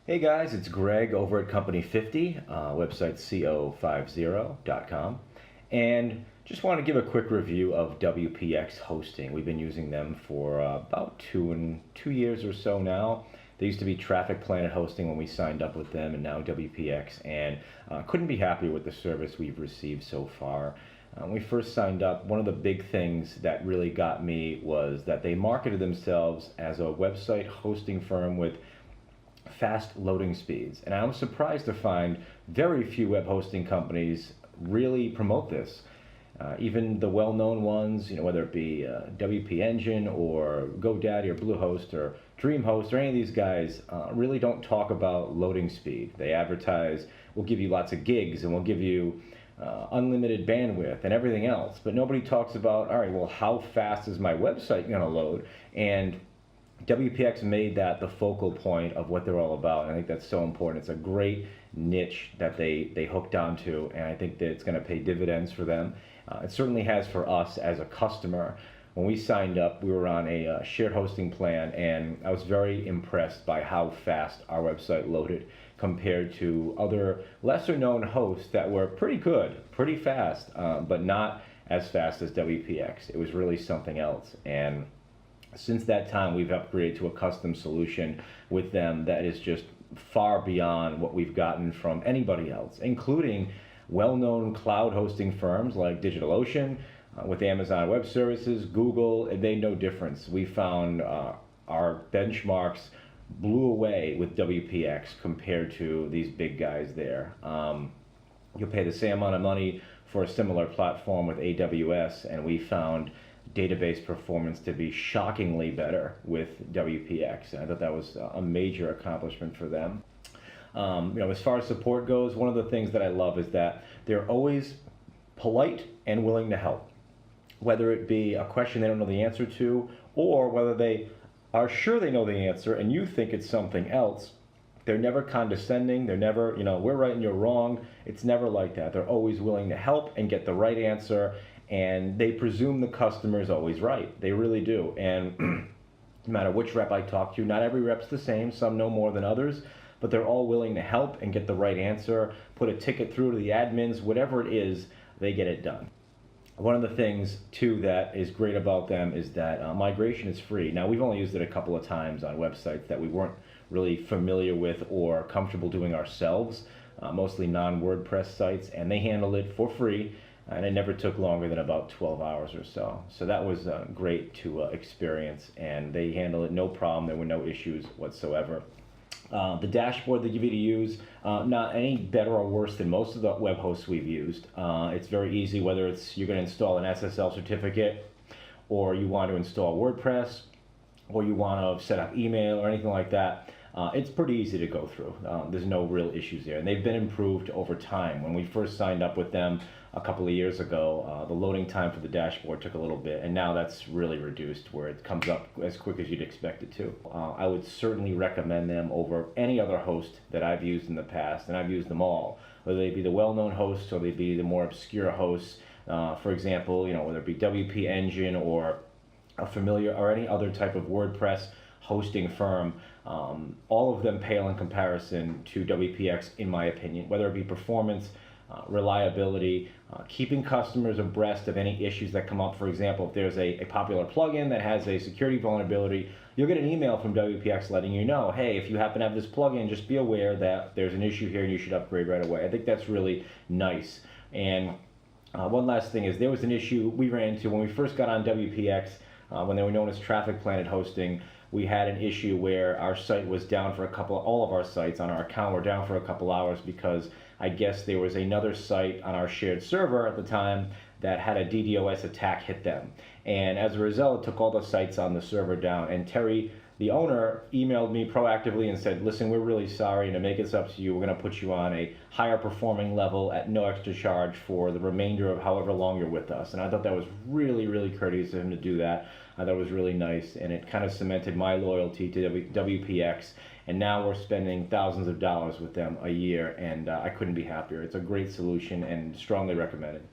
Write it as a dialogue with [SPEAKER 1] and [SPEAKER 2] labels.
[SPEAKER 1] Hey guys, it's Greg over at Company 50, website co50.com, and just want to give a quick review of WPX Hosting. We've been using them for about two years or so now. They used to be Traffic Planet Hosting when we signed up with them, and now WPX, and couldn't be happier with the service we've received so far. When we first signed up, one of the big things that really got me was that they marketed themselves as a website hosting firm with fast loading speeds, and I was surprised to find very few web hosting companies really promote this. Even the well-known ones, whether it be WP Engine or GoDaddy or Bluehost or DreamHost or any of these guys, really don't talk about loading speed. They advertise, we'll give you lots of gigs and we'll give you unlimited bandwidth and everything else, but nobody talks about, all right, well, how fast is my website going to load? And WPX made that the focal point of what they're all about, and I think that's so important. It's a great niche that they hooked onto, and I think that it's going to pay dividends for them. It certainly has for us as a customer. When we signed up, we were on a shared hosting plan, and I was very impressed by how fast our website loaded compared to other lesser known hosts that were pretty good, pretty fast, but not as fast as WPX. It was really something else. And since that time, we've upgraded to a custom solution with them that is just far beyond what we've gotten from anybody else, including well-known cloud hosting firms like Digitalocean, with Amazon Web Services, Google. It made no difference. We found our benchmarks blew away with WPX compared to these big guys there. You'll pay the same amount of money for a similar platform with AWS, and we found database performance to be shockingly better with WPX. And I thought that was a major accomplishment for them. As far as support goes, one of the things that I love is that they're always polite and willing to help. Whether it be a question they don't know the answer to, or whether they are sure they know the answer and you think it's something else, they're never condescending. They're never, we're right and you're wrong. It's never like that. They're always willing to help and get the right answer, and they presume the customer is always right. They really do. And no matter which rep I talk to, not every rep's the same. Some know more than others, but they're all willing to help and get the right answer, put a ticket through to the admins, whatever it is, they get it done. One of the things, too, that is great about them is that migration is free. Now, we've only used it a couple of times on websites that we weren't really familiar with or comfortable doing ourselves, mostly non-WordPress sites, and they handled it for free, and it never took longer than about 12 hours or so. So that was great to experience, and they handled it no problem. There were no issues whatsoever. The dashboard they give you to use, not any better or worse than most of the web hosts we've used. It's very easy, whether it's you're going to install an SSL certificate, or you want to install WordPress, or you want to set up email or anything like that. It's pretty easy to go through. There's no real issues there, and they've been improved over time. When we first signed up with them a couple of years ago, the loading time for the dashboard took a little bit, and now that's really reduced where it comes up as quick as you'd expect it to. I would certainly recommend them over any other host that I've used in the past, and I've used them all, whether they be the well-known hosts or they be the more obscure hosts. For example, whether it be WP Engine or a familiar or any other type of WordPress hosting firm, all of them pale in comparison to WPX, in my opinion, whether it be performance, reliability, keeping customers abreast of any issues that come up. For example, if there's a popular plugin that has a security vulnerability, you'll get an email from WPX letting you know, hey, if you happen to have this plugin, just be aware that there's an issue here and you should upgrade right away. I think that's really nice. And one last thing is, there was an issue we ran into when we first got on WPX, when they were known as Traffic Planet Hosting. We had an issue where our site was down for all of our sites on our account were down for a couple hours because I guess there was another site on our shared server at the time that had a DDoS attack hit them. And as a result, it took all the sites on the server down. And Terry, the owner, emailed me proactively and said, listen, we're really sorry, and to make this up to you, we're going to put you on a higher performing level at no extra charge for the remainder of however long you're with us. And I thought that was really, really courteous of him to do that. I thought it was really nice, and it kind of cemented my loyalty to WPX. And now we're spending thousands of dollars with them a year, and I couldn't be happier. It's a great solution and strongly recommended.